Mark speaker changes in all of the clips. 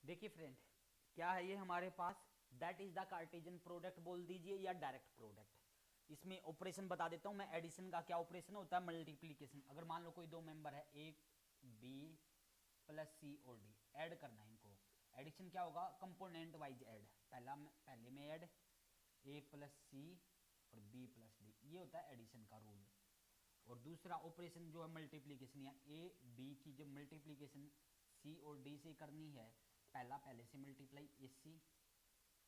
Speaker 1: देखिए फ्रेंड, क्या है ये हमारे पास, that is the Cartesian product बोल दीजिए या डायरेक्ट प्रोडक्ट। इसमें ऑपरेशन बता देता हूं मैं। एडिशन का क्या ऑपरेशन होता है? मल्टीप्लीकेशन। अगर मान लो कोई दो मेंबर है, ए बी प्लस सी और डी, ऐड करना है इनको। एडिशन क्या होगा? Component wise add. पहले में ऐड ए प्लस सी और बी प्लस डी, ये होता है एडिशन का रूल। और दूसरा ऑपरेशन जो है मल्टीप्लीकेशन, या ए बी की जब मल्टीप्लीकेशन सी और डी से करनी है, पहले से मल्टीप्लाई ए सी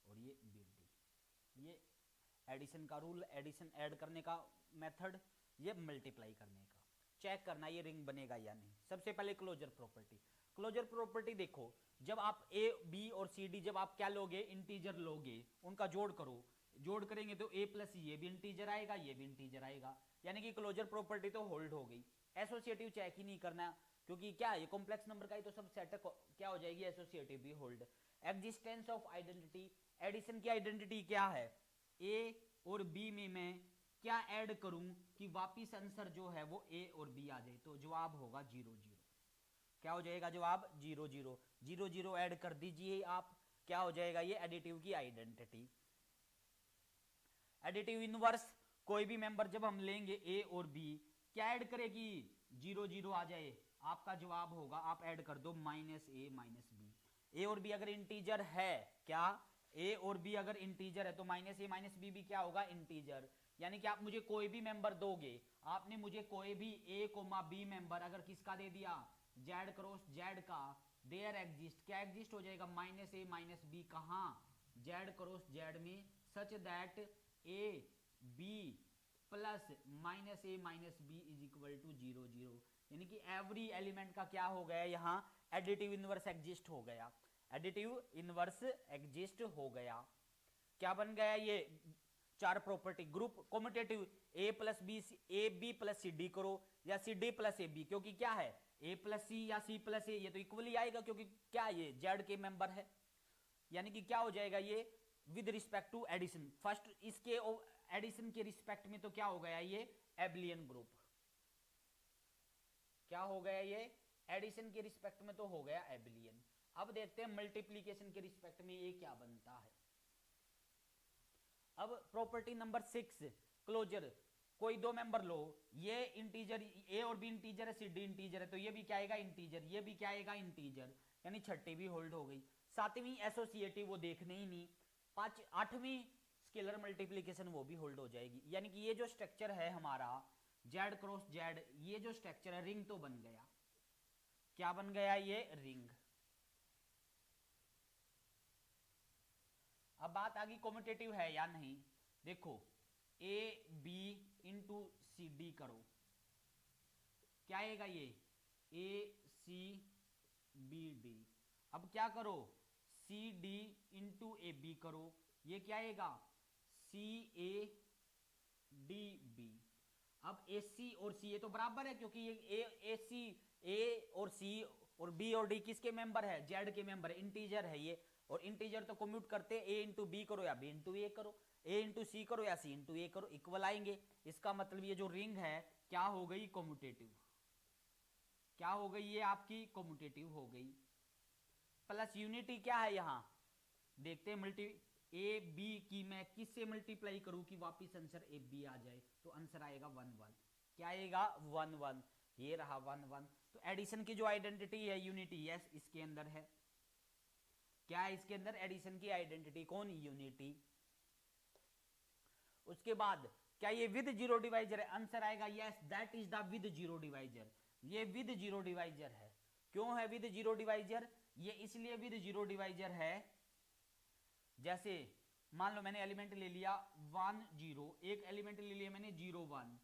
Speaker 1: और ये बी डी, ये एडिशन का रूल। एडिशन ऐड करने का मेथड, ये मल्टीप्लाई करने का। चेक करना ये रिंग बनेगा या नहीं। सबसे पहले क्लोजर प्रॉपर्टी। क्लोजर प्रॉपर्टी देखो, जब आप ए बी और सी डी जब आप क्या लोगे, इंटीजर लोगे, उनका जोड़ करो। जोड़ करेंगे तो ए प्लस ये भी इंटीजर आएगा, ये भी इंटीजर आएगा, यानी कि क्लोजर प्रॉपर्टी तो होल्ड हो गई। एसोसिएटिव चेक ही नहीं करना, क्योंकि क्या ये कॉम्प्लेक्स नंबर का ही तो सब सेट क्या हो जाएगी, एसोसिएटिव भी hold. Existence of identity. Addition की आइडेंटिटी क्या है? ए और बी में मैं क्या ऐड करूं कि वापिस आंसर जो है वो ए और बी आ जाए? तो जवाब होगा 0 0। क्या हो जाएगा जवाब? 0 0। 0 0 ऐड कर दीजिए आप, क्या हो जाएगा ये? एडिटिव की आइडेंटिटी। एडिटिव इनवर्स, कोई भी मेंबर जब हम लेंगे ए और बी, क्या ऐड करेगी? 0 0 आ जाए, आपका जवाब होगा, आप ऐड कर दो माइनस ए माइनस बी। ए और बी अगर इंटीजर है, क्या ए और बी अगर इंटीजर है तो माइनस ए माइनस बी भी क्या होगा? इंटीजर। यानी कि आप मुझे कोई भी मेंबर दोगे, आपने मुझे कोई भी ए कोमा बी मेंबर अगर किसका दे दिया, जेड क्रॉस जेड का, देयर एग्जिस्ट, क्या एग्जिस्ट हो जाएगा? Minus a minus b. कहां? जेड क्रॉस जेड में, such that a b plus minus a minus b is equal to 0 0। यानी कि एवरी एलिमेंट का क्या हो गया यहां? एडिटिव इनवर्स एग्जिस्ट हो गया। एडिटिव इनवर्स एग्जिस्ट हो गया। क्या बन गया ये? चार property group commutative. A plus b, a b plus c d करो, या c d plus a b, क्योंकि क्या है, ए प्लस सी या सी प्लस ए, ये तो इक्वली आएगा, क्योंकि क्या ये जेड के मेंबर है। यानी कि क्या हो जाएगा ये? With respect to addition. First इसके एडिशन के रिस्पेक्ट में तो क्या हो गया ये? Abelian group. क्या हो गया ये? एडिशन के रिस्पेक्ट में तो हो गया एबलियन। अब देखते हैं मल्टीप्लीकेशन के रिस्पेक्ट में ये क्या बनता है। अब प्रॉपर्टी नंबर 6, क्लोजर। कोई दो मेंबर लो, ये इंटीजर, ए और बी इंटीजर है, सी डी इंटीजर है, तो ये भी क्या आएगा? इंटीजर। ये भी क्या आएगा? इंटीजर। यानी छठी भी होल्ड हो गई। सातवीं एसोसिएटिव वो देखने ही नहीं। आठवीं स्केलर मल्टीप्लीकेशन वो भी होल्ड हो जाएगी। यानी कि ये जो स्ट्रक्चर है हमारा जेड क्रॉस जेड, ये जो स्ट्रक्चर है रिंग तो बन गया। क्या बन गया ये? रिंग। अब बात आ गई कॉम्यूटेटिव है या नहीं। देखो, a b into c d करो, क्या आएगा ये? A c b d. अब क्या करो? C d into a b करो, ये क्या आएगा? C a d b. अब ए सी और सी, ये तो बराबर है, क्योंकि ये ए सी, ए और सी और बी और डी किसके मेंबर है? जेड के मेंबर है, इंटीजर है ये। और इंटीजर तो कम्यूट करते, ए इंटू बी करो या बी इंटू ए करो, ए इंटू सी करो या सी इंटू ए करो, इक्वल आएंगे। इसका मतलब ये जो रिंग है क्या हो गई? कम्यूटेटिव। क्या हो गई ये? आपकी कम्यूटेटिव हो गई। प्लस यूनिटी क्या है यहां? देखते हैं मल्टी, ए बी की मैं किससे मल्टीप्लाई करूं कि वापिस आंसर ए बी आ जाए? तो आंसर आएगा 1 1। क्या आएगा? 1 1। ये रहा 1 1। तो एडिशन की जो आइडेंटिटी है यूनिटी, यस इसके अंदर है। क्या है इसके अंदर? एडिशन की आइडेंटिटी कौन? यूनिटी। उसके बाद क्या ये विद जीरो डिवाइजर है? आंसर आएगा yes, that is the with zero divisor. ये विद जीरो डिवाइजर है। क्यों है विद जीरो डिवाइजर? ये इसलिए विद जीरो डिवाइजर है, जैसे मान लो मैंने एलिमेंट ले लिया 1 0, एक एलिमेंट ले लिया मैंने 0 1,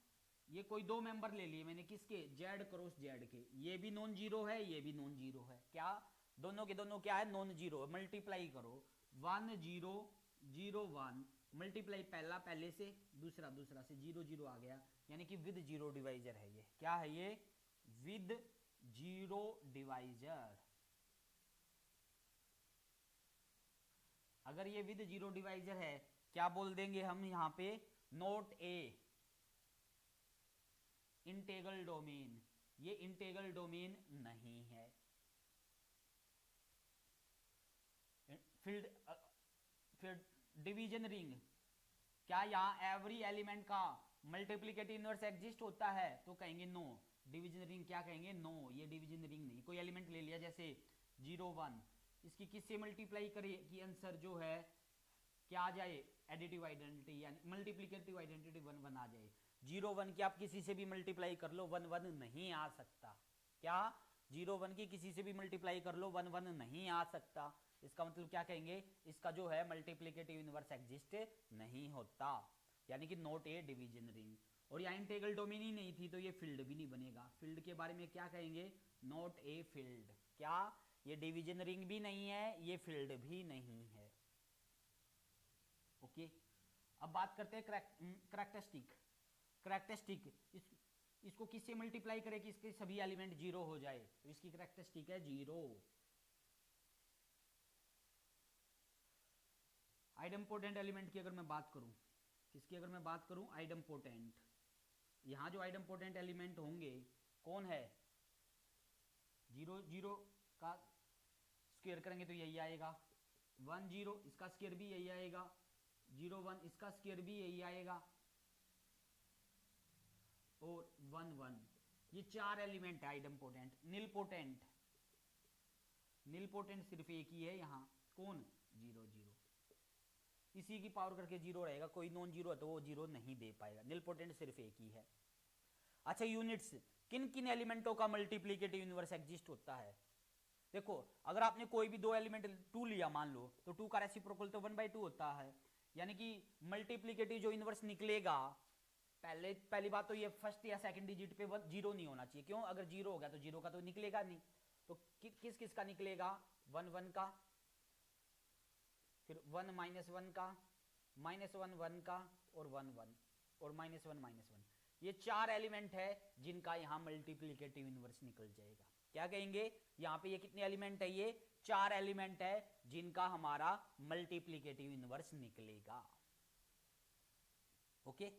Speaker 1: ये कोई दो मेंबर ले लिए मैंने किसके? जेड क्रॉस जेड के। ये भी नॉन जीरो है, ये भी नॉन जीरो है। क्या? दोनों के दोनों क्या है? Non zero. मल्टीप्लाई करो 1 0 0 1, मल्टीप्लाई पहला पहले से, दूसरा दूसरा से, 0 0 आ गया। यानी कि विद जीरो डिवाइजर है ये। क्या है ये? With zero divisor. अगर ये विद जीरो डिवाइजर है, क्या बोल देंगे हम यहां पे? नोट ए इंटेग्रल डोमेन। ये इंटेग्रल डोमेन नहीं है। फील्ड फिर डिवीजन रिंग, क्या यहाँ एवरी एलिमेंट का मल्टीप्लिकेटिव इनवर्स एग्जिस्ट होता है? तो कहेंगे नो। डिवीजन रिंग क्या कहेंगे? नो, ये डिवीजन रिंग नहीं। कोई एलिमेंट ले लिया जैसे 0 1, इसकी किससे मल्टीप्लाई करिए कि आंसर जो है क्या आ जाए? एडिटिव आइडेंटिटी यानी मल्टीप्लिकेटिव आइडेंटिटी 1 1 आ जाए। 0 1 की आप किसी से भी मल्टीप्लाई कर लो 1 1 नहीं आ सकता। क्या? 0 1 की किसी से भी मल्टीप्लाई कर लो 1 1 नहीं आ सकता। इसका मतलब क्या कहेंगे? इसका जो है मल्टीप्लिकेटिव इनवर्स एग्जिस्ट नहीं होता, यानी कि नॉट ए डिवीजन रिंग। और यहाँ इंटीग्रल डोमेन ही नहीं थी तो ये फील्ड भी नहीं बनेगा। फील्ड के बारे में क्या कहेंगे? Not a field. क्या? ये डिवीजन रिंग भी नहीं है, ये फील्ड भी नहीं है। ओके, अब बात करते हैं करैक्टरिस्टिक। करैक्टरिस्टिक इसको किससे मल्टीप्लाई करें कि इसके सभी एलिमेंट 0 हो जाए? तो इसकी करैक्टरिस्टिक है 0। आइडम्पोटेंट एलिमेंट की अगर मैं बात करूं, किसकी अगर मैं बात करूं? आइडम्पोटेंट। यहां जो आइडम्पोटेंट एलिमेंट होंगे कौन है? 0 0 का स्क्वायर करेंगे तो यही आएगा। 1 0 इसका स्क्वायर भी यही आएगा। 0 1 इसका स्क्वायर भी यही आएगा। और 1 1, ये 4 एलिमेंट है आइडम्पोटेंट। निलपोटेंट, निलपोटेंट सिर्फ एक ही है यहाँ, कौन? 0 0। इसी की पावर करके 0 रहेगा, कोई नॉन 0 है तो वो 0 नहीं दे पाएगा। निलपोटेंट सिर्फ एक ही है। अच्छा, यूनिट्स, किन किन एलिमेंटों का मल्टीप्लिकेटिव यूनिवर्स एग्जिस्ट होता है? देखो, अगर आपने कोई भी दो एलिमेंट 2 लिया मान लो, तो 2 का रेसिप्रोकल तो 1/2 होता है, यानी कि मल्टीप्लिकेटिव जो यूनिवर्स निकलेगा, पहली बात तो ये फर्स्ट या सेकंड डिजिट पे 0 नहीं होना चाहिए। क्यों? अगर 0 हो गया तो 0 का तो निकलेगा नहीं। तो किस किस का निकलेगा? 1 1 का, फिर 1 -1 का, -1 1 का, और 1 1, और -1 -1। ये 4 एलिमेंट है जिनका यहाँ मल्टीप्लिकेटिव इनवर्स निकल जाएगा। क्या कहेंगे? यहाँ पे ये कितने एलिमेंट है? ये 4 एलिमेंट है जिनका हमारा मल्टीप्लिकेटिव इनवर्स निकलेगा। ओके,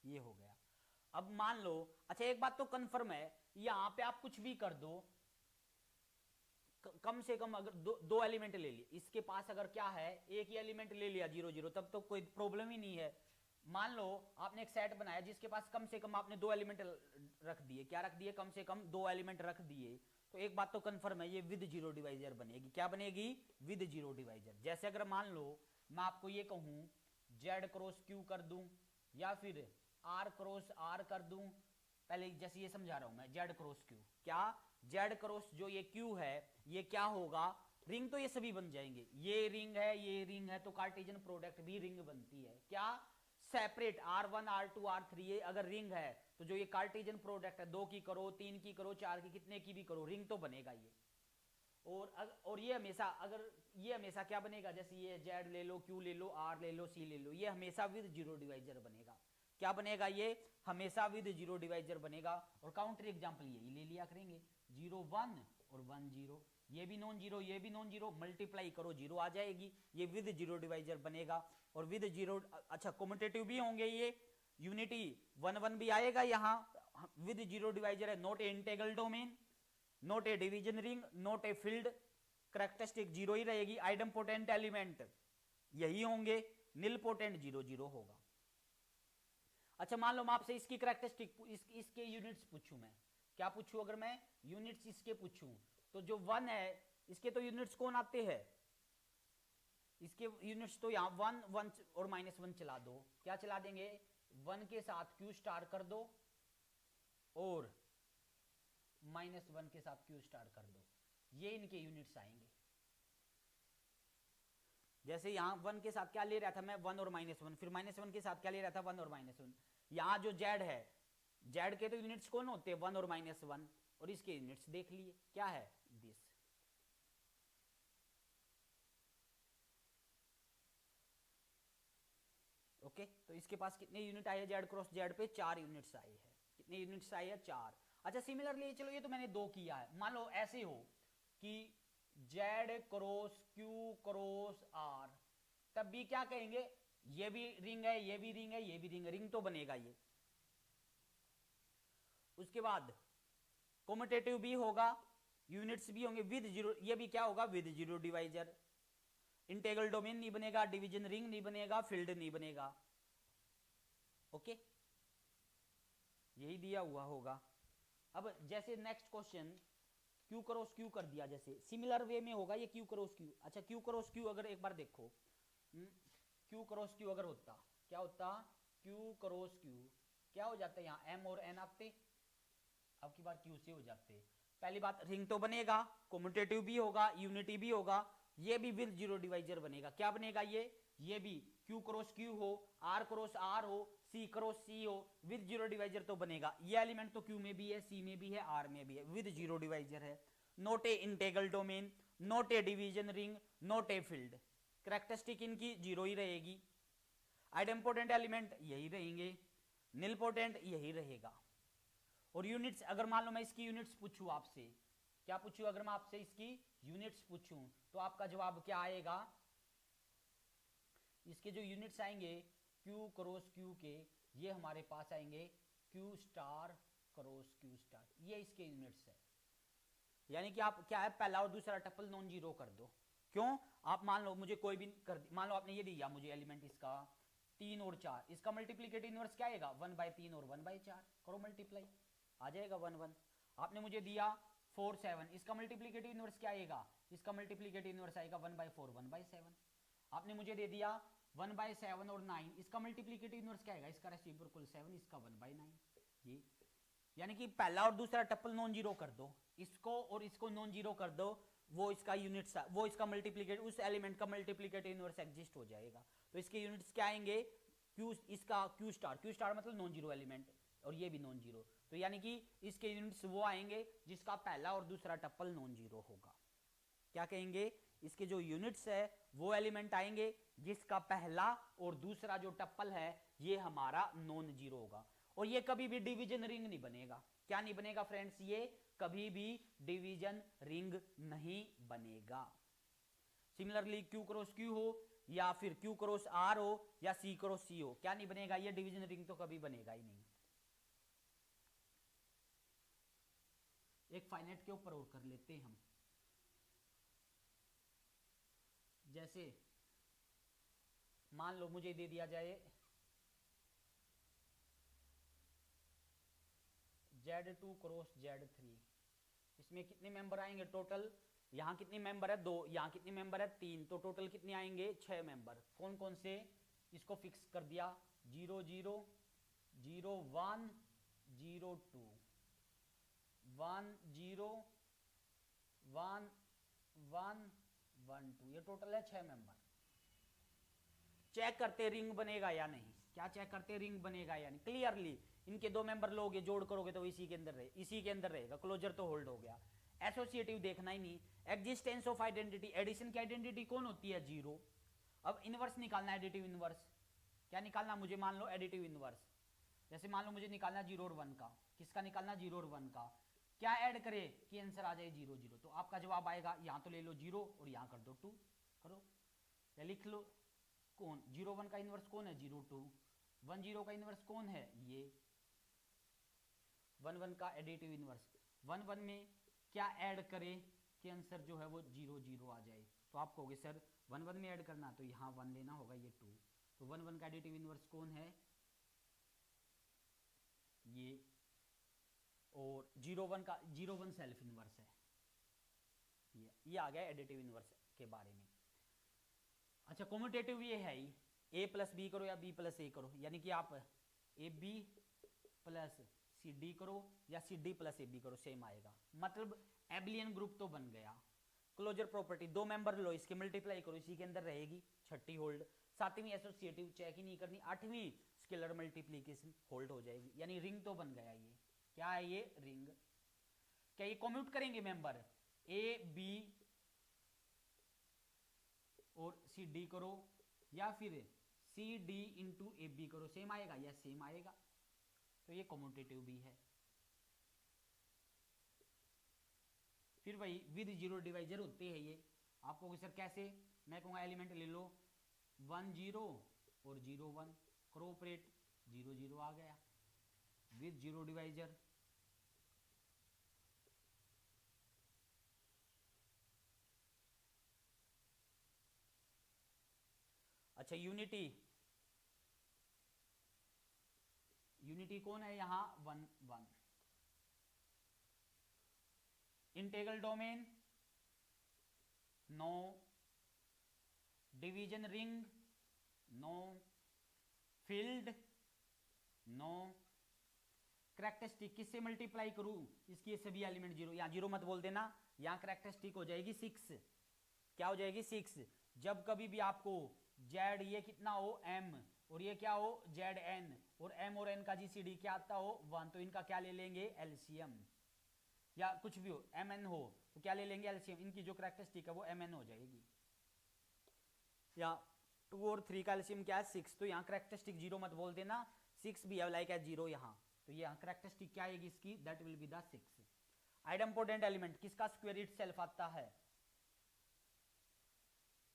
Speaker 1: ये हो गया। अब मान लो, अच्छा एक बात तो कंफर्म है, यहाँ पे आप कुछ भी कर दो, कम से कम अगर दो एलिमेंट ले लिए, इसके पास अगर क्या है, एक ही एलिमेंट ले लिया 0 0, तब तो कोई प्रॉब्लम ही नहीं है। मान लो आपने एक सेट बनाया जिसके पास कम से कम आपने 2 एलिमेंट रख दिए। क्या रख दिए? कम से कम 2 एलिमेंट रख दिए। तो एक बात तो कंफर्म है, ये विद 0 डिवाइजर बनेगी। क्या बनेगी? With 0 divisor. जैसे अगर मान लो मैं आपको ये कहूं Z क्रॉस Q कर दूं, या फिर R क्रॉस R कर दूं। पहले जैसे ये समझा रहा हूं मैं, Z क्रॉस Q। क्या? Z क्रॉस जो ये Q है, ये क्या होगा? रिंग तो ये सभी बन जाएंगे। ये रिंग है, ये रिंग है, तो कार्टेशियन प्रोडक्ट भी रिंग बनती है। क्या? सेपरेट R1 R2 R3 ये अगर रिंग है तो जो ये कार्टेशियन प्रोडक्ट है, 2 की करो, 3 की करो, 4 की, कितने की भी करो, रिंग तो बनेगा ये। और ये हमेशा, अगर ये हमेशा क्या बनेगा? जैसे ये Z ले लो, Q ले लो, R ले लो, C ले लो, ये हमेशा विद 0 डिवाइजर बनेगा। क्या बनेगा? ये हमेशा विद 0 डिवाइजर बनेगा। और काउंटर एग्जांपल यही ले लिया करेंगे, 0 1 और 1 0, ये भी नॉन 0, ये भी नॉन 0, मल्टीप्लाई करो 0 आ जाएगी, ये विद 0 डिवाइजर बनेगा। और विद 0, अच्छा कम्यूटेटिव भी होंगे ये, यूनिटी 1 1 भी आएगा यहाँ, विद 0 डिवाइजर है। Not a integral domain, not A division ring, not a field, characteristic 0 ही रहेगी। आइडम्पोटेंट एलिमेंट यही होंगे, निलपोटेंट 0 0 होगा। अच्छा मान लो मैं आपसे इसकी करैक्टरिस्टिक, इसके यूनिट्स पूछूं, मैं क्या पूछूं? अगर मैं यूनिट्स इसके पूछूं, तो जो 1 है इसके तो यूनिट्स कौन आते हैं? इसके यूनिट्स तो यहाँ 1 1 और -1 चला दो। क्या चला देंगे? 1 के साथ Q स्टार कर दो और -1 के साथ Q स्टार कर दो, ये इनके यूनिट्स आएंगे। जैसे यहाँ 1 के साथ क्या ले रहा था मैं? 1 और -1, फिर -1 के साथ क्या ले रहा था? 1 और -1। यहाँ जो Z है, Z के तो यूनिट्स कौन होते हैं? 1 और -1, और इसके यूनिट्स देख लिए क्या है? दिस। ओके, तो इसके पास कितने यूनिट आए? Z क्रॉस Z पे 4 यूनिट्स आए हैं। कितने यूनिट्स आए हैं? 4। अच्छा सिमिलरली चलो, ये तो मैंने 2 किया है। मान लो ऐसे हो कि Z cross Q cross R, तब भी क्या कहेंगे? ये भी रिंग है, ये भी रिंग है, ये भी रिंग है, रिंग तो बनेगा ये। उसके बाद कम्यूटेटिव भी होगा, यूनिट्स भी होंगे विद जीरो, ये भी क्या होगा with zero divisor. Integral domain नहीं बनेगा, डिवीजन रिंग नहीं बनेगा, फील्ड नहीं बनेगा। ओके, यही दिया हुआ होगा। अब जैसे next question Q cross Q कर दिया, जैसे सिमिलर वे में होगा ये क्यू क्रॉस क्यू। अच्छा क्यू क्रॉस क्यू अगर एक बार देखो, क्यू क्रॉस क्यू अगर होता, क्या होता, क्यू क्रॉस क्यू क्या हो जाता है, यहाँ एम और एन आते, अब की बार क्यू से हो जाते। पहली बात रिंग तो बनेगा, कम्यूटेटिव भी होगा, यूनिटी भी होगा, ये भी विद जीरो डिवाइजर बनेगा। क्या बनेगा ये भी क्यू क्रॉस क्यू हो, आर क्रॉस आर हो, सी क्रॉस सी हो, विद जीरो डिवाइजर तो बनेगा। ये एलिमेंट तो क्यू में भी है, सी में भी है, आर में भी है, विद जीरो डिवाइजर है। Note A integral domain, note A division ring, note a field. Characteristic इनकी जीरो ही रहेगी। आइडेम्पोटेंट एलिमेंट यही रहेंगे, निलपोटेंट यही रहेगा। और यूनिट्स, अगर मान लो मैं इसकी यूनिट्स पूछूं आपसे, क्या पूछूं, अगर मैं आपसे इसकी यूनिट्स पूछूं तो आपका जवाब क्या आएगा, इसके जो यूनिट्स आएंगे क्यू क्रॉस क्यू के, ये हमारे पास आएंगे Q star cross Q star, ये इसके यूनिट्स है। यानी कि आप क्या है, पहला और दूसरा टपल नॉन जीरो कर दो। क्यों, आप मान लो मुझे कोई भी कर, मान लो आपने ये दिया मुझे एलिमेंट इसका 3 और 4, इसका मल्टीप्लिकेटिव इनवर्स क्या आएगा 1/3 और 1/4, करो मल्टीप्लाई, आ जाएगा 1 1। आपने मुझे दिया 4 7, इसका मल्टीप्लिकेटिव इनवर्स क्या आएगा, इसका मल्टीप्लिकेटिव इनवर्स आएगा 1/4 1/7। आपने मुझे दे दिया 1/7 और 9, इसका मल्टीप्लिकेटिव इनवर्स क्या आएगा, इसका रेसिप्रोकल 7, इसका 1/9। ये यानी कि पहला और दूसरा टपल नॉन जीरो कर दो, इसको और इसको नॉन जीरो कर दो, वो इसका यूनिट्स, वो इसका मल्टीप्लिकेटिव, उस एलिमेंट का मल्टीप्लिकेटिव इनवर्स एग्जिस्ट हो जाएगा। तो इसके यूनिट्स क्या आएंगे, क्यू, इसका क्यू स्टार मतलब नॉन जीरो एलिमेंट, और ये भी नॉन जीरो। तो यानी कि इसके यूनिट्स वो आएंगे जिसका पहला और दूसरा टपल नॉन जीरो होगा। क्या कहेंगे, इसके जो यूनिट्स है वो एलिमेंट आएंगे जिसका पहला और दूसरा जो टपल है ये हमारा नॉन जीरो होगा। और ये कभी भी डिवीजन रिंग नहीं बनेगा। क्या नहीं बनेगा फ्रेंड्स, ये कभी भी डिवीजन रिंग नहीं बनेगा। सिमिलरली क्यू क्रॉस क्यू हो या फिर क्यू क्रॉस आर हो या सी क्रॉस सी हो, क्या नहीं बनेगा, ये डिवीजन रिंग तो कभी बनेगा ही नहीं। एक फाइनाइट के ऊपर और कर लेते हैं हम, जैसे मान लो मुझे दे दिया जाए Z2 क्रॉस Z3, इसमें कितने मेंबर आएंगे टोटल, यहाँ कितने मेंबर है 2, यहाँ कितने मेंबर है 3, तो टोटल कितने आएंगे 6 मेंबर। कौन कौन से, इसको फिक्स कर दिया 0 0 0 1 0 2 1 0 1 1 1 2, ये टोटल है 6 मेंबर। चेक करते रिंग बनेगा या नहीं, क्या चेक करते रिंग बनेगा या नहीं। क्लियरली इनके 2 मेंबर लोगे, जोड़ करोगे तो इसी के अंदर इसी के अंदर रहेगा, क्लोजर तो होल्ड हो गया। एसोसिएटिव देखना ही नहीं। एग्जिस्टेंस ऑफ आइडेंटिटी, एडिशन की आइडेंटिटी कौन होती है 0। अब इनवर्स निकालना, एडिटिव इनवर्स क्या निकालना मुझे, मान लो एडिटिव इनवर्स, जैसे मान लो मुझे निकालना 0 और 1 का, किसका निकालना 0 और 1 का, क्या ऐड करे कि आंसर आ जाए 0 0, तो आपका जवाब आएगा, यहाँ तो ले लो 0 और यहाँ कर दो 2, करो या लिख लो कौन 0 1 का इनवर्स कौन है 0 2, 1 0 का इनवर्स कौन है ये 1 1 का एडिटिव इनवर्स। 1 1 में क्या ऐड करे कि आंसर जो है वो 0 0 आ जाए, तो आप कहोगे सर 1 1 में ऐड करना तो यहाँ 1 लेना होगा, ये 2, तो 1 1 का एडिटिव इनवर्स कौन है ये, और 0 1 का 0 1 सेल्फ इनवर्स है, ये आ गया एडिटिव इनवर्स के बारे में। अच्छा कम्यूटेटिव ये है ही, a प्लस बी करो या b प्लस ए करो, यानी कि आप a b plus c d करो या c d plus a b करो, सेम आएगा, मतलब एब्लियन ग्रुप तो बन गया। क्लोजर प्रॉपर्टी 2 मेंबर लो, इसके मल्टीप्लाई करो, इसी के अंदर रहेगी, 6ठी होल्ड, 7वीं एसोसिएटिव चेक ही नहीं करनी, 8वीं स्केलर मल्टीप्लीकेशन होल्ड हो जाएगी, यानी रिंग तो बन गया। ये क्या है, ये रिंग। क्या ये कम्यूट करेंगे मेंबर ए बी और सी डी करो या फिर c d into a b करो, सेम आएगा या सेम आएगा, तो ये कम्यूटेटिव भी है। फिर वही विद जीरो डिवाइजर होते हैं ये, आप कहोगे सर कैसे, मैं कहूँगा एलिमेंट ले लो 1 0 और 0 1, करो ऑपरेट, 0 0 आ गया विद जीरो डिवाइजर। अच्छा यूनिटी, यूनिटी कौन है यहाँ, 1 1। Integral domain no, division ring no, field no, characteristic किससे मल्टीप्लाई करूं, इसकी सभी एलिमेंट जीरो, यहाँ जीरो मत बोल देना, यहाँ करैक्टरिस्टिक हो जाएगी 6, क्या हो जाएगी 6। जब कभी भी आपको जेड ये कितना हो m और ये क्या हो जेड एन, और m और n का जीसीडी क्या आता हो 1, तो इनका क्या ले लेंगे एलसीएम, या कुछ भी हो mn हो तो क्या ले लेंगे एलसीएम, इनकी जो करैक्टरिस्टिक है वो mn हो जाएगी। या 2 और 3 का एलसीएम क्या है 6, तो यहाँ करैक्टरिस्टिक जीरो मत बोल देना, 6 भी है लाइक है जीरो यहाँ, तो ये करैक्टरिस्टिक क्या आएगी इसकी, that will be the 6। Idempotent element किसका स्क्वायर इटसेल्फ आता है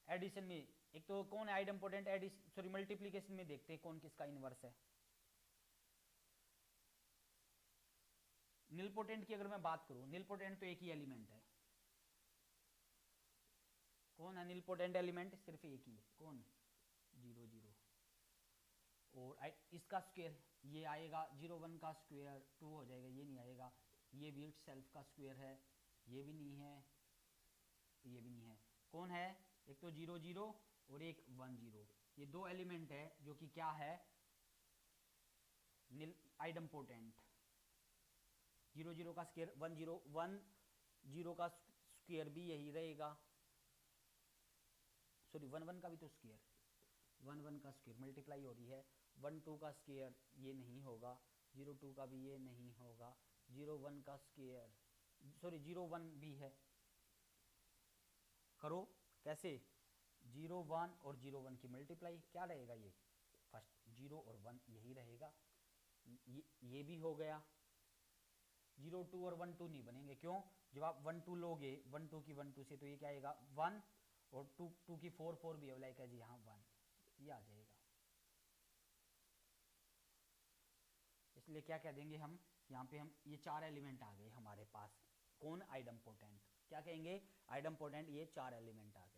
Speaker 1: एडिशन में, एक तो कौन है आइडेम्पोटेंट, एडिशन सॉरी मल्टीप्लिकेशन में देखते हैं कौन किसका इनवर्स है। निलपोटेंट की अगर मैं बात करूं, निलपोटेंट तो एक ही एलिमेंट है, कौन है निलपोटेंट एलिमेंट, सिर्फ एक ही है, कौन 0 0, और इसका स्क्वायर ये आएगा 0 1 का स्क्वायर 2 हो जाएगा, ये नहीं आएगा, ये भी इटसेल्फ का स्क्वायर है, ये भी नहीं है, ये भी नहीं है, कौन है एक तो 0 0 और एक 1 0, ये दो एलिमेंट है जो कि क्या है आइडेम्पोटेंट। 0 0 का स्क्वायर 1 0, 1 0 का स्क्वायर भी यही रहेगा, सॉरी 1 1 का भी तो स्क्वायर, 1 1 का स्क्वायर मल्टीप्लाई हो रही है, 1 2 का स्क्वायर ये नहीं होगा, 0 2 का भी ये नहीं होगा, 0 1 का स्क्वायर सॉरी 0 1 भी है, करो कैसे 0 1 और 0 1 की मल्टीप्लाई क्या रहेगा, ये फर्स्ट 0 और 1 यही रहेगा, ये भी हो गया, 0 2 और 1 2 नहीं बनेंगे, क्यों, जब आप 1 2 लोगे 1 2 की 1 2 से तो ये क्या आएगा 1, और 2 2 की 4 4 भी लाइक है जी यहाँ 1, ये आ जाएगा, इसलिए क्या कह देंगे हम यहाँ पे, हम ये 4 एलिमेंट आ गए हमारे पास, कौन आइडेम्पोटेंट, क्या कहेंगे आइडेम्पोटेंट, ये 4 एलिमेंट आ गए।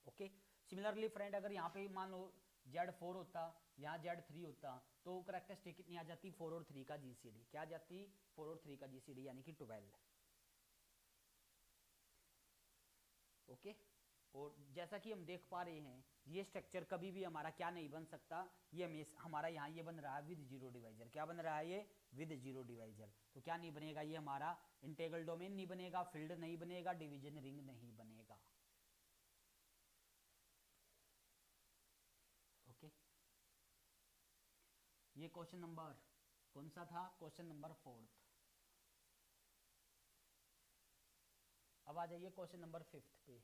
Speaker 1: ओके सिमिलरली फ्रेंड अगर यहाँ पे मान लो Z4 होता, यहाँ Z3 होता, तो करैक्टरिस्टिक कितनी आ जाती 4 और 3 का जीसीडी, क्या आ जाती 4 और 3 का जीसीडी यानी कि 12। ओके और जैसा कि हम देख पा रहे हैं ये स्ट्रक्चर कभी भी हमारा क्या नहीं बन सकता, ये हमारा यहाँ ये बन रहा है विद जीरो डिवाइजर, क्या बन रहा है ये विद जीरो डिवाइजर, तो क्या नहीं बनेगा ये हमारा इंटीग्रल डोमेन नहीं बनेगा, फील्ड नहीं बनेगा, डिवीजन रिंग नहीं बनेगा। ओके ये क्वेश्चन नंबर कौन सा था, क्वेश्चन नंबर 4। अब आ जाइए क्वेश्चन नंबर 5 पे।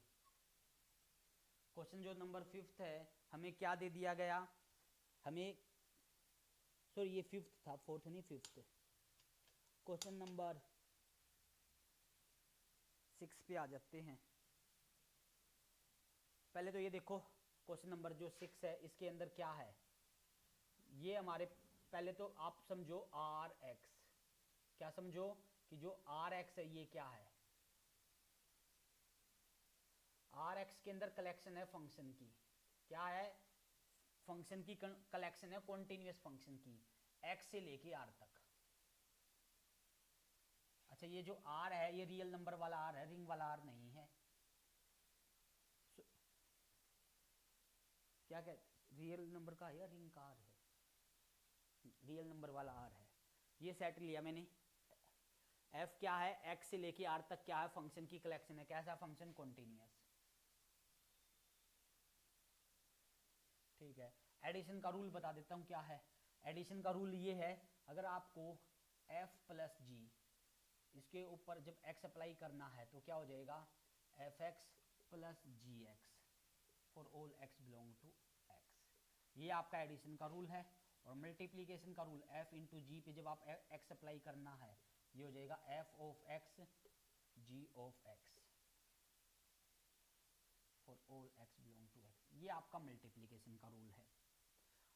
Speaker 1: क्वेश्चन जो नंबर 5 है हमें क्या दे दिया गया, हमें सॉरी ये 5th था 4th नहीं 5th। क्वेश्चन नंबर 6 पे आ जाते हैं। पहले तो ये देखो क्वेश्चन नंबर जो 6 है इसके अंदर क्या है, ये हमारे पहले तो आप समझो आर एक्स, क्या समझो कि जो आर एक्स है ये क्या है, आर एक्स के अंदर कलेक्शन है फंक्शन की, क्या है फंक्शन की कलेक्शन है कॉन्टिन्यूअस फंक्शन की एक्स से लेके आर तक। अच्छा ये जो आर है ये रियल नंबर वाला आर है, रिंग वाला आर नहीं है, क्या कहते रियल नंबर का है या रिंग का आर है, रियल नंबर वाला आर है, ये सेट लिया मैंने। एफ क्या है एक्स से लेके आर तक क्या है फंक्शन की कलेक्शन है, कैसा फंक्शन कॉन्टिन्यूअस, ठीक है। एडिशन का रूल बता देता हूं क्या है, एडिशन का रूल ये है अगर आपको f प्लस जी इसके ऊपर जब x अप्लाई करना है तो क्या हो जाएगा f x plus g x for all x belong to x, ये आपका एडिशन का रूल है। और मल्टीप्लीकेशन का रूल f इंटू जी पे जब आप x अप्लाई करना है ये हो जाएगा f of x g of x for all x belong to x, ये आपका मल्टीप्लीकेशन का रूल है।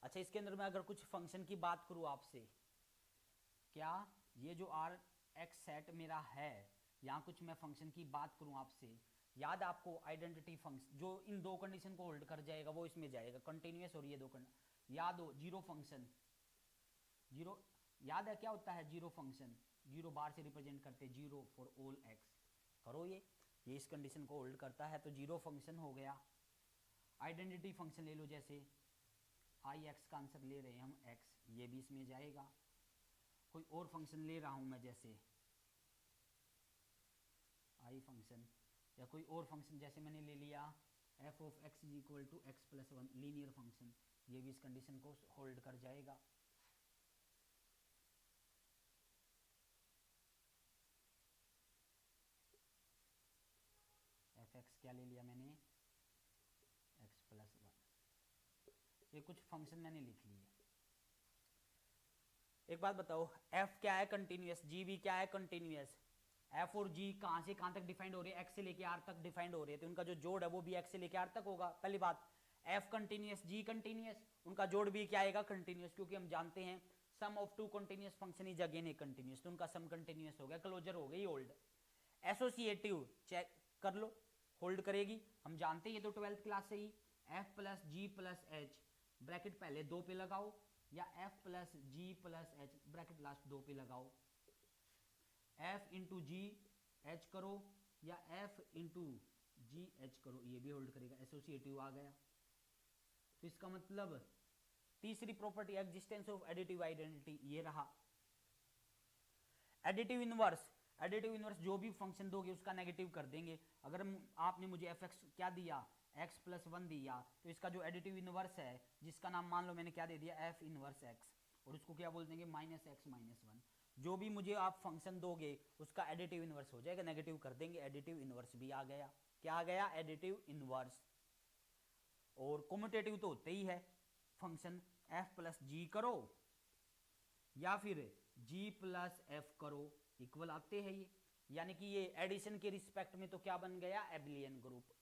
Speaker 1: अच्छा इसके अंदर मैं अगर कुछ फंक्शन की बात करूं आपसे, क्या ये जो आर एक्स सेट मेरा है यहाँ कुछ मैं फंक्शन की बात करूं आपसे, याद है आपको आइडेंटिटी फंक्शन जो इन दो कंडीशन को होल्ड कर जाएगा वो इसमें जाएगा, कंटिन्यूअस और ये दो कंडीशन याद हो। जीरो फंक्शन, जीरो याद है क्या होता है जीरो फंक्शन, जीरो बार से रिप्रेजेंट करते हैं, जीरो फॉर ऑल एक्स। करो ये इस कंडीशन को होल्ड करता है तो जीरो फंक्शन हो गया। आइडेंटिटी फंक्शन ले लो, जैसे आई एक्स का आंसर ले रहे हैं हम एक्स, ये भी इसमें जाएगा। कोई और फंक्शन ले रहा हूं मैं, जैसे आई फंक्शन या कोई और फंक्शन, जैसे मैंने ले लिया f of x is equal to x plus one, linear function, ये भी इस कंडीशन को होल्ड कर जाएगा। एफ एक्स क्या ले लिया मैंने, एक्स प्लस वन। ये कुछ फंक्शन मैंने लिख लिए। एक बात बताओ, एफ क्या है कंटिन्यूअस, जी भी क्या है कंटिन्यूअस। एफ और जी कहां से कहां तक डिफाइंड हो रही है, एक्स से लेके आर तक डिफाइंड हो रही है, तो उनका जो जोड़ है वो भी एक्स से लेके आर तक होगा। पहली बात, एफ कंटिन्यूअस जी कंटिन्यूअस, उनका जोड़ भी क्या आएगा कंटिन्यूअस, क्योंकि हम जानते हैं sum of two continuous function is again a continuous, तो उनका सम कंटिन्यूअस हो गया, क्लोजर हो गई होल्ड। एसोसिएटिव चेक कर लो, होल्ड करेगी, हम जानते हैं ये तो 12th क्लास से ही। एफ प्लस जी प्लस एच, ब्रैकेट पहले दो पे लगाओ, या एफ प्लस जी प्लस एच ब्रैकेट लास्ट दो पे लगाओ। एफ इंटू जी एच करो या एफ इंटू जी एच करो, ये भी होल्ड करेगा, एसोसिएटिव आ गया। तो इसका मतलब तीसरी property existence of additive identity ये रहा। एडिटिव इनवर्स, एडिटिव इनवर्स जो भी फंक्शन दोगे उसका नेगेटिव कर देंगे। अगर आपने मुझे एफ एक्स क्या दिया, एक्स प्लस वन दिया, तो इसका जो एडिटिव इनवर्स है, जिसका नाम मान लो मैंने क्या दे दिया एफ इनवर्स एक्स, और उसको क्या बोल देंगे माइनस एक्स माइनस वन। जो भी मुझे आप फंक्शन दोगे उसका एडिटिव इनवर्स हो जाएगा, नेगेटिव कर देंगे, एडिटिव इनवर्स भी आ गया। क्या आ गया, एडिटिव इनवर्स। और कम्यूटेटिव तो होते ही है, फंक्शन एफ प्लस जी करो या फिर जी प्लस एफ करो, इक्वल आते हैं ये। यानी कि ये एडिशन के रिस्पेक्ट में तो क्या बन गया, एबलियन ग्रुप।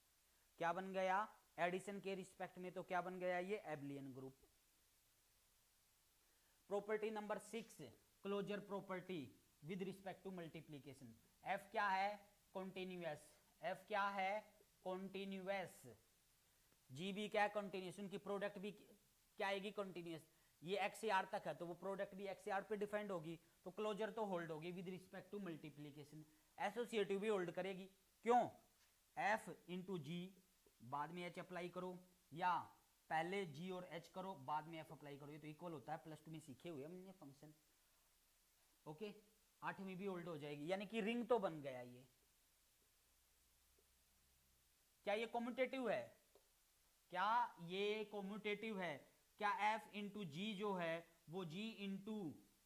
Speaker 1: क्या बन गया, एडिशन के रिस्पेक्ट में तो क्या बन गया, ये abelian group. Property number 6, closure property with respect to multiplication. F क्या है, कॉन्टिन्यूअस, एफ क्या है कॉन्टिन्यूअस, जी भी क्या है कंटिन्यूअस, उनकी प्रोडक्ट भी क्या आएगी कंटिन्यूअस। ये एक्स से आर तक है तो वो प्रोडक्ट भी एक्स से आर पे डिफाइंड होगी, तो क्लोजर तो होल्ड होगी with respect to multiplication. Associative भी होल्ड करेगी, क्यों, एफ इंटू जी बाद में एच अप्लाई करो, या पहले जी और एच करो बाद में एफ अप्लाई करो, ये तो इक्वल होता है, प्लस टू में सीखे हुए हमने फंक्शन। ओके, 8वीं भी होल्ड हो जाएगी, यानी कि रिंग तो बन गया ये। क्या ये कम्यूटेटिव है, क्या ये कम्यूटेटिव है, क्या एफ इंटू जी जो है वो जी इंटू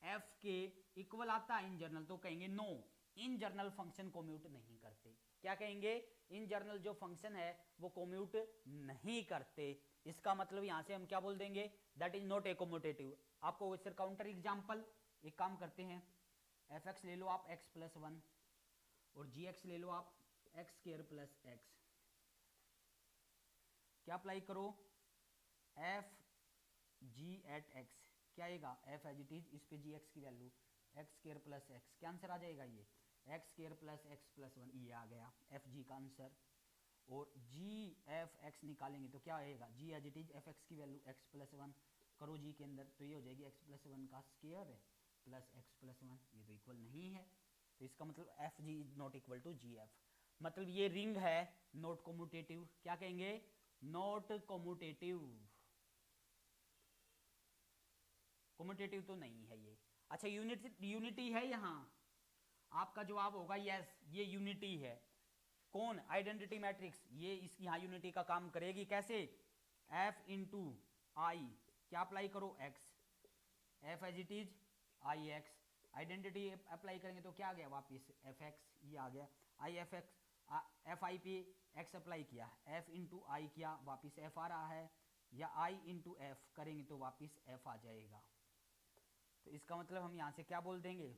Speaker 1: एफ के इक्वल आता है इन जनरल, तो कहेंगे नो, इन जनरल फंक्शन कोम्यूट नहीं करते। क्या कहेंगे, इन जनरल जो फंक्शन है वो कोम्यूट नहीं करते। इसका मतलब यहां से हम क्या बोल देंगे, दैट इज नॉट ए कोम्यूटेटिव। आपको सर काउंटर एग्जांपल, एक काम करते हैं, एफ एक्स ले लो आप एक्स प्लस वन, और जी एक्स ले लो आप एक्स स्क्वायर प्लस एक्स। क्या अप्लाई करो, एफ जी एट एक्स, क्या आएगा एफ एज इट इज, इस पे जी एक्स की value x square plus x, क्या आंसर आ जाएगा ये x square plus x plus one, ये आ गया एफ जी का आंसर। और जी एफ एक्स निकालेंगे तो क्या आएगा, जी as it is F x की वैल्यू एक्स प्लस वन करो जी के अंदर, तो ये हो जाएगी एक्स प्लस वन का square plus x plus one, ये तो इक्वल नहीं है, तो इसका मतलब F G is not equal to ji F. मतलब ये रिंग है नॉट कम्यूटेटिव, क्या कहेंगे, नॉट कम्यूटेटिव, कम्यूटेटिव तो नहीं है ये। अच्छा यूनिटी है यहाँ, आपका जवाब होगा यस, ये यूनिटी है। कौन, आइडेंटिटी मैट्रिक्स, ये इसकी यहाँ यूनिटी का काम करेगी। कैसे, एफ इंटू आई, क्या अप्लाई करो x, f as it is I x, identity apply करेंगे तो क्या आ गया वापिस एफ एक्स, ये आ गया I F x, F I पे एक्स अप्लाई किया, एफ इंटू आई किया वापिस एफ आ रहा है, या आई इंटू एफ करेंगे तो वापिस एफ आ जाएगा। तो इसका मतलब हम यहाँ से क्या बोल देंगे,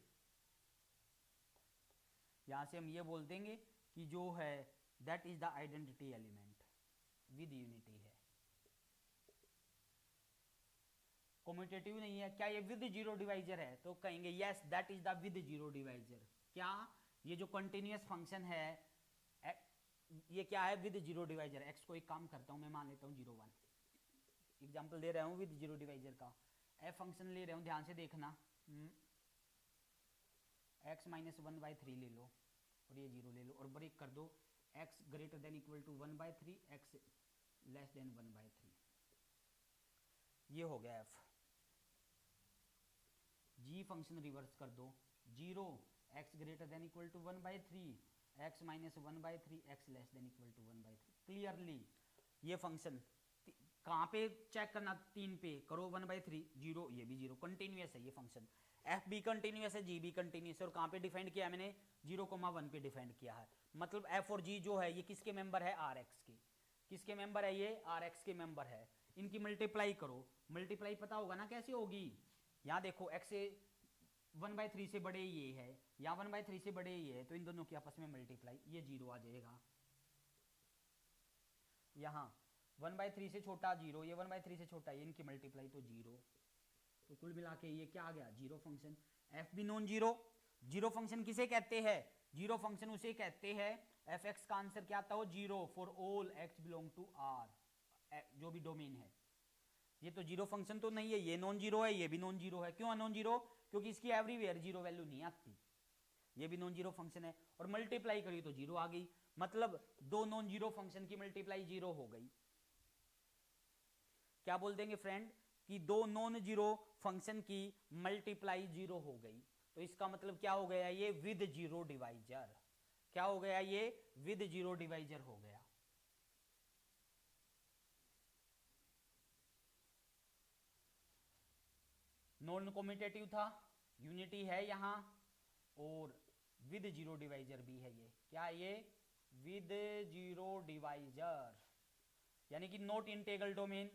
Speaker 1: यहाँ से हम ये बोल देंगे कि जो है that is the identity element with unity है, कम्यूटेटिव नहीं है। क्या ये विद जीरो डिवाइजर है, तो कहेंगे yes that is the with zero divisor. क्या ये जो कंटिन्यूअस फंक्शन है ये क्या है, विद जीरो डिवाइजर। एक्स को एक काम करता हूँ मैं, मान लेता हूँ 0 1, एग्जाम्पल दे रहा हूँ विद जीरो डिवाइजर का। एफ फंक्शन ले रहा हूँ, ध्यान से देखना, x माइनस 1/3 ले लो और ये 0 ले लो और ब्रेक कर दो, x greater than equal to 1/3, x less than 1/3। ये हो गया f। g फंक्शन रिवर्स कर दो, 0 x greater than equal to 1/3, x minus 1/3, x less than equal to 1/3। क्लियरली ये फंक्शन कहाँ पे चेक करना, 3 पे करो, 1/3 0, ये भी 0, कंटिन्यूअस है ये फंक्शन। एफ बी कंटिन्यूअस है, जी भी कंटिन्यूअस है, और कहाँ पे डिफाइंड किया है मैंने, 0,1 पे डिफाइंड किया है। मतलब एफ और जी जो है ये किसके मेंबर है, आर एक्स के। किसके मेंबर है ये, आर एक्स के मेंबर है। इनकी मल्टीप्लाई करो, मल्टीप्लाई पता होगा ना कैसे होगी। यहाँ देखो एक्स से 1/3 से बड़े ये है, यहाँ 1/3 से बड़े ये है, तो इन दोनों की आपस में मल्टीप्लाई, ये 0 आ जाएगा। यहाँ 1/3 से छोटा 0, ये 1/3 से छोटा, ये इनकी मल्टीप्लाई तो 0। तो कुल मिला के ये क्या आ गया, जीरो फंक्शन। एफ भी नॉन जीरो। जीरो फंक्शन किसे कहते हैं, जीरो फंक्शन उसे कहते हैं, एफ एक्स का आंसर क्या आता हो, 0 for all x belong to R, जो भी डोमेन है। ये तो जीरो फंक्शन तो नहीं है, ये नॉन जीरो है, ये भी नॉन जीरो है। क्यों नॉन जीरो, क्योंकि इसकी एवरीवेयर जीरो वैल्यू नहीं आती। ये भी नॉन जीरो फंक्शन है, और मल्टीप्लाई करी तो जीरो आ गई, मतलब दो नॉन जीरो फंक्शन की मल्टीप्लाई जीरो हो गई। क्या बोल देंगे फ्रेंड, कि दो नॉन जीरो फंक्शन की मल्टीप्लाई जीरो हो गई। तो इसका मतलब क्या हो गया, ये विद जीरो डिवाइजर। क्या हो गया, ये विद जीरो डिवाइजर हो गया। नॉन कॉम्यूटेटिव था, यूनिटी है यहां, और विद जीरो डिवाइजर भी है। ये क्या है, ये विद जीरो डिवाइजर, यानी कि not integral domain.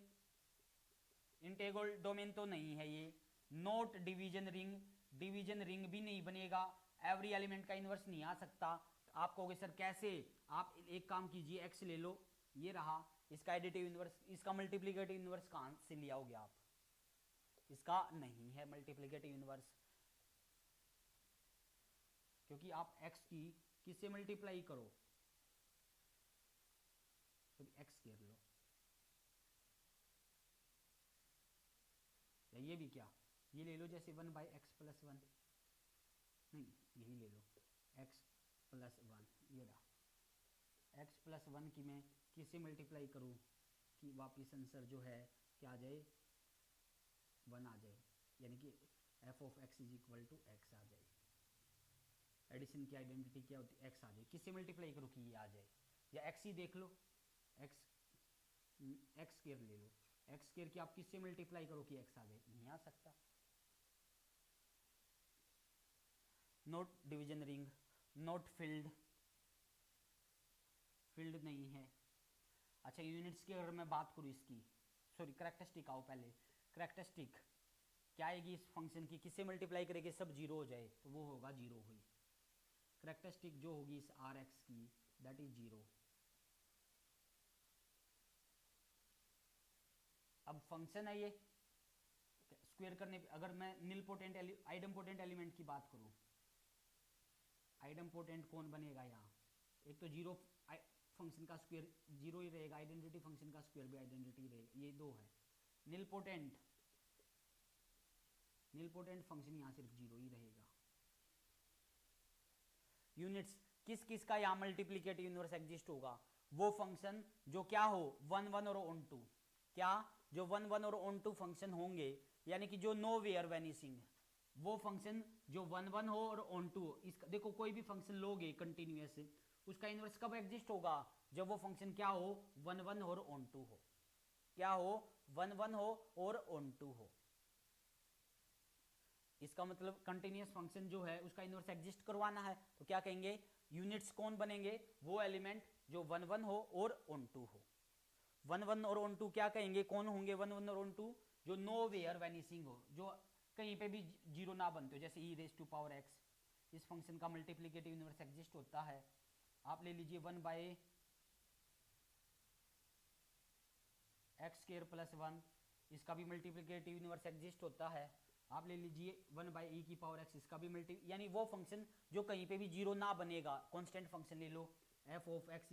Speaker 1: Integral domain तो नहीं है ये। Not division ring, division ring भी नहीं बनेगा। एवरी एलिमेंट का इनवर्स नहीं आ सकता। आप कहोगे सर कैसे, आप एक काम कीजिए, एक्स ले लो, ये रहा, इसका एडिटिव इनवर्स, इसका मल्टीप्लिकेटिव इनवर्स कहां से लिया होगे आप, इसका नहीं है मल्टीप्लिकेटिव इनवर्स, क्योंकि आप x की किससे मल्टीप्लाई करो, तो x कर लो, या ये भी क्या, ये ले लो, जैसे 1/x+1, नहीं यही ले लो, x+1, ये रहा। x+1 की मैं किससे मल्टीप्लाई करूँ कि वापिस आंसर जो है क्या आ जाए, 1 आ जाए, यानी कि f(x) = x आ जाए। एडिशन की आइडेंटिटी क्या होती है, x आ जाए। किससे मल्टीप्लाई करो कि ये आ जाए, या x ही देख लो, x स्क्वायर ले लो, x स्क्वायर की आप किससे मल्टीप्लाई करो कि x आ जाए, नहीं आ सकता। Not division ring, not filled, field नहीं है। अच्छा यूनिट्स की अगर मैं बात करूँ इसकी, सॉरी कैरेक्टरिस्टिक आओ पहले। कैरेक्टरिस्टिक क्या आएगी इस फंक्शन की, किससे मल्टीप्लाई करेंगे, सब जीरो हो जाए तो वो होगा जीरो हुई। कैरेक्टरिस्टिक जो होगी इस आर एक्स की, दैट इज जीरो। अब फंक्शन है ये, स्क्वायर करने पे अगर मैं निल पोटेंट आइडमपोटेंट एलिमेंट की बात करूं, आइडमपोटेंट कौन बनेगा यहाँ, एक तो जीरो फंक्शन का स्क्वायर जीरो ही रहेगा, आइडेंटिटी फंक्शन का स्क्वायर भी आइडेंटिटी रहेगा, ये दो है। निल पोटेंट फंक्शन यहाँ सिर्फ जीरो ही रहेगा। यूनिट्स किस किस का यहाँ मल्टीप्लिकेटिव इनवर्स एग्जिस्ट होगा, वो फंक्शन जो क्या हो 1 1 और ऑन टू, क्या जो 1 1 और ऑन टू फंक्शन होंगे, यानी कि जो नो वेयर वेनिसिंग, वो फंक्शन जो 1 1 हो और ऑन टू हो। इसका देखो कोई भी फंक्शन लोगे कंटिन्यूअस, उसका इनवर्स कब एग्जिस्ट होगा, जब वो फंक्शन क्या हो 1 1 और ऑन टू हो, क्या हो 1 1 हो और ऑन टू हो। इसका मतलब कंटिन्यूअस फंक्शन जो है उसका इनवर्स एग्जिस्ट करवाना है, तो क्या कहेंगे, यूनिट्स कौन बनेंगे, वो एलिमेंट जो 1 1 हो और ऑन टू हो। 1 1 और ऑन टू क्या कहेंगे, कौन होंगे 1 1 और ऑन टू, जो नो वेयर वेनिसिंग हो, जो कहीं पे भी जीरो ना बनते हो, जैसे e⁻x, इस फंक्शन का मल्टीप्लिकेटिव इनवर्स एग्जिस्ट होता है। आप ले लीजिए 1/x² + 1, इसका भी मल्टीप्लिकेटिव इनवर्स एग्जिस्ट होता है। आप ले लीजिए 1/e⁻x, इसका भी यानी वो फंक्शन जो कहीं पे भी जीरो ना बनेगा, कांस्टेंट फंक्शन ले लो f(x)